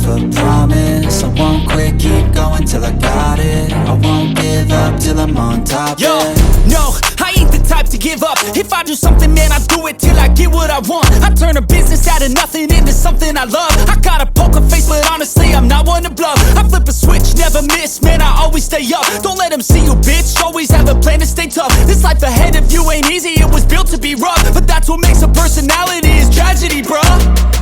a promise. I won't quit, keep going till I got it. I won't give up till I'm on top. Yo, no, I ain't the type to give up. If I do something, man, I do it till I get what I want. I turn a business out of nothing into something I love. I got a poker face, but honestly, I'm not one to bluff. I flip a switch, never miss, man, I always stay up. Don't let them see you, bitch, always have a plan to stay tough. This life ahead of you ain't easy, it was built to be rough. But that's what makes a personality, is tragedy, bruh.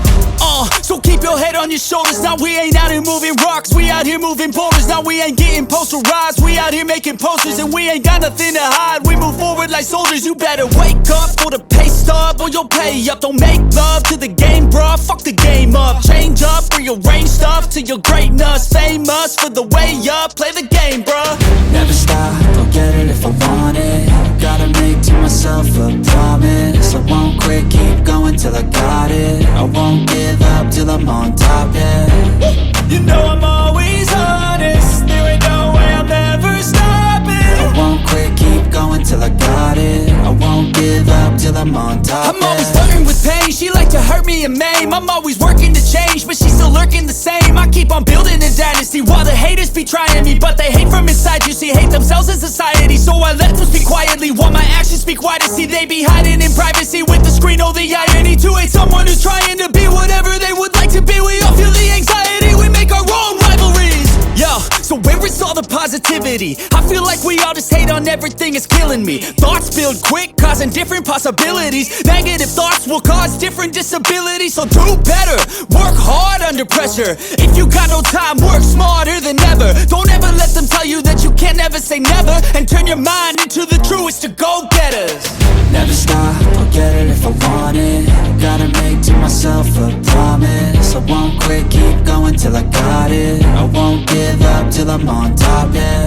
So keep your head on your shoulders. Now we ain't out here moving rocks, we out here moving boulders. Now we ain't getting posterized, we out here making posters. And we ain't got nothing to hide, we move forward like soldiers. You better wake up for the pay stub, or you'll pay up. Don't make love to the game, bruh, fuck the game up. Change up, rearrange stuff to your greatness. Famous for the way up, play the game, bruh. Never stop, I'll get it if I want it. Gotta make to myself a promise. I won't quit, keep going till I got it. I won't give up till I'm on top, yeah. You know I'm always honest, there ain't no way I'm ever stopping. I won't quit, keep going till I got it. I won't give up till I'm on top, I'm always flirting with pain, she like to hurt me and maim. I'm always working to change, but she's still lurking the same. I keep on building a dynasty while the haters be trying me. But they hate from inside, you see, hate themselves in society. So I let them speak quietly while my actions speak wider. See, they be hiding in privacy with the screen, oh the irony. To hate someone who's trying to be whatever they would like to be. We all feel the anxiety, we make our own rivalries. Yo, so where is all the positivity? I feel like we all just hate on everything, it's killing me. Thoughts build quick, causing different possibilities. Negative thoughts will cause different disabilities. So do better, work hard under pressure. If you got no time, work smarter than ever. Don't ever let them tell you that you can't never say never. And turn your mind into the truest of go-getters. Never stop, I'll get it if I want it. Gotta make to myself a promise. I won't quit, keep going till I got it. I won't give up till I'm on top, yeah.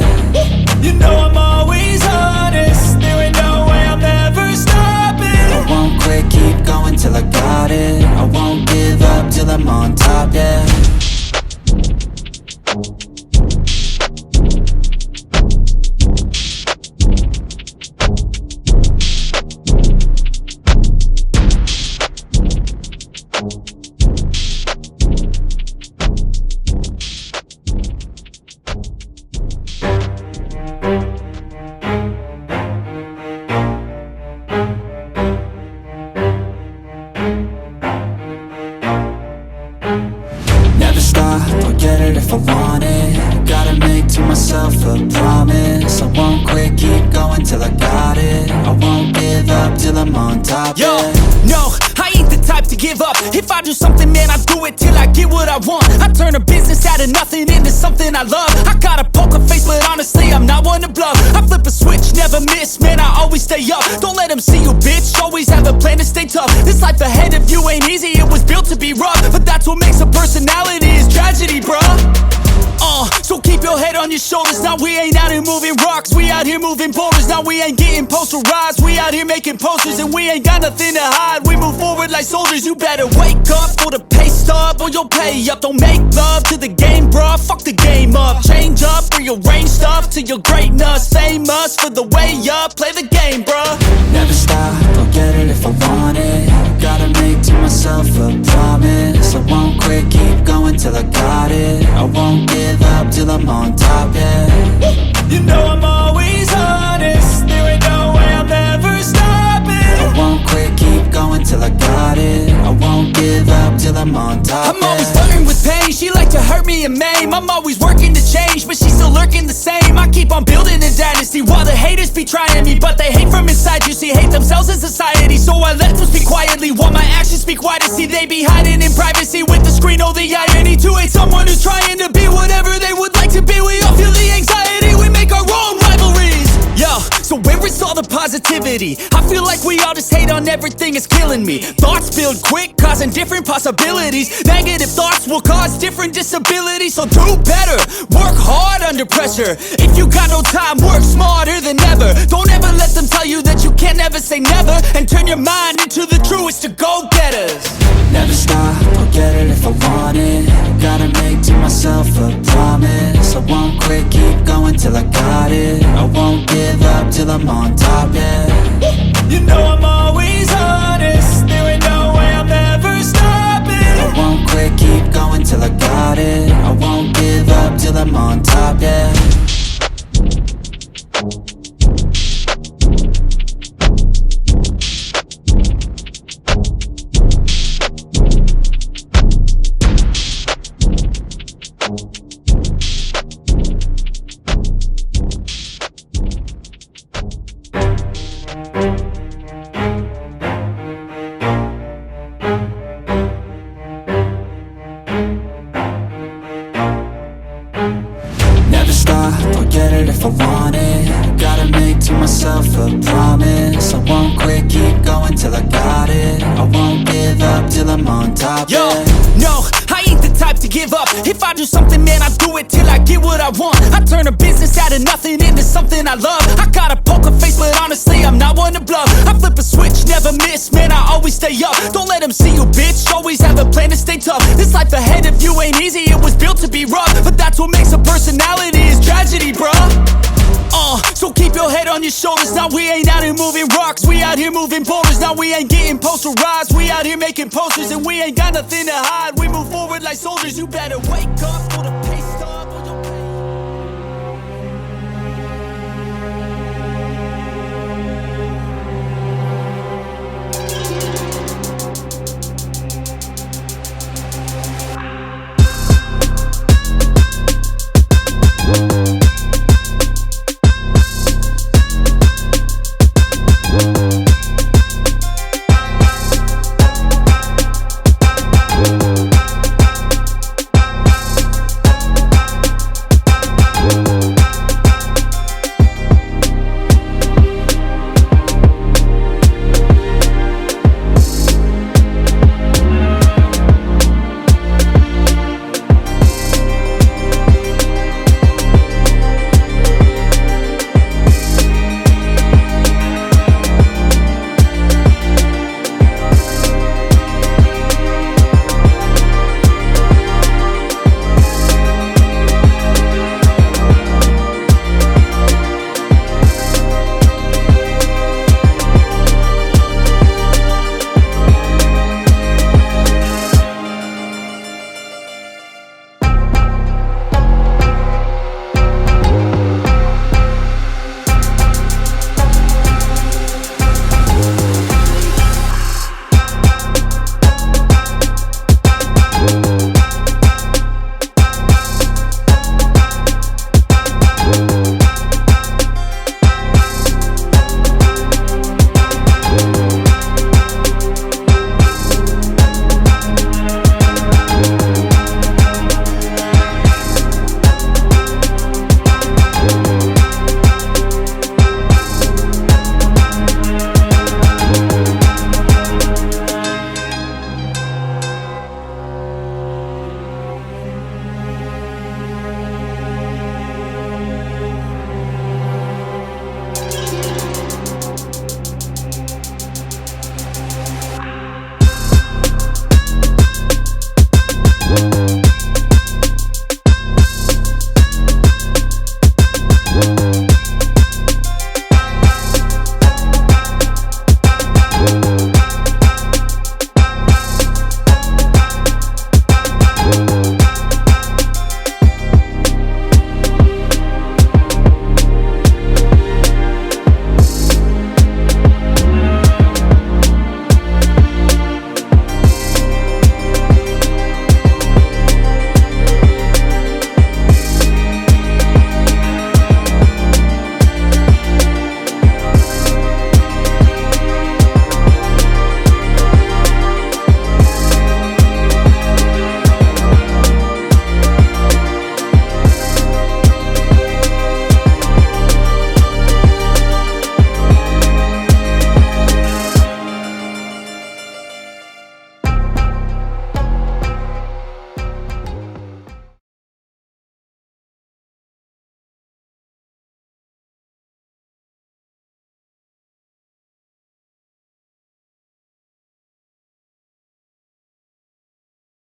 You know I'm always honest, there ain't no way I'm ever stopping. I won't quit, keep going till I got it. I won't give up till I'm on top, yeah. Never stop, I'll get it if I want it. Gotta make to myself a promise. I won't quit, keep going till I got it. I won't give up till I'm on top, Yo, yeah. no, I ain't the type to give up. If I do something, man, I do it till I get what I want. I turn a business out of nothing into something I love. I got a poker face, but honestly, I'm not one to bluff. I flip a switch, never miss, man, I always stay up. Don't let them see you, bitch, always have a plan to stay tough. This life ahead of you ain't easy, it was built to be rough. But that's what makes a personality, is tragedy, bruh. So keep your head on your shoulders. Now we ain't out here moving rocks, we out here moving boulders. Now we ain't getting posterized, we out here making posters. And we ain't got nothing to hide, we move forward like soldiers. You better wake up for the pay stub, or you'll pay up. Don't make love to the game, bruh, fuck the game up. Change up, rearrange stuff to your greatness. Famous for the way up, play the game, bruh. Never stop, I'll get it if I want it. Gotta make to myself a promise. I won't quit, keep going till I got it. I won't give up till I'm on top, yeah. You know I'm always honest, there ain't no way I'm ever stopping. I won't quit, keep going till I got it. I won't give up till I'm on top, I'm always flirting with pain, she like to hurt me and maim. I'm always working to change, but she's still lurking the same. I keep on building a dynasty while the haters be trying me. But they hate from inside, you see, hate themselves in society. So I let them speak quietly while my actions speak wider. See, they be hiding in privacy with the screen, oh the irony. To hate someone who's trying to be whatever they would like to be. We all feel the anxiety, we make our own rivalries. Yo, so where is all the positivity? I feel like we all just hate on everything, it's killing me. Thoughts build quick, causing different possibilities. Negative thoughts will cause different disabilities. So do better, work hard under pressure. If you got no time, work smarter than ever. Don't ever let them tell you that you can't never say never. And turn your mind into the truest of go-getters. Never stop, I'll get it if I want it. Gotta make to myself a promise. I won't quit, keep going till I got it. I won't give up till I'm on top, yeah. You know I'm always honest, there ain't no way I'm ever stopping. I won't quit, keep going till I got it. Never stop, I'll get it if I want it. Gotta make to myself a promise. I won't quit, keep going till I got it. I won't give up till I'm on top. Yo, yeah. no, I ain't the type to give up. If I do something, man, I do it till I get what I want. I turn a business out of nothing into something I love. I got a poker face, but honestly, I'm not one to bluff. I flip a switch, never miss, man, I always stay up. Don't let them see you, bitch, always have a plan to stay tough. This life ahead of you ain't easy, it was built to be rough. But that's what makes a personality, is tragedy, bruh. So keep your head on your shoulders. Now we ain't out here moving rocks, we out here moving boulders. Now we ain't getting posterized, we out here making posters. And we ain't got nothing to hide, we move forward like soldiers. You better wake up for the pain.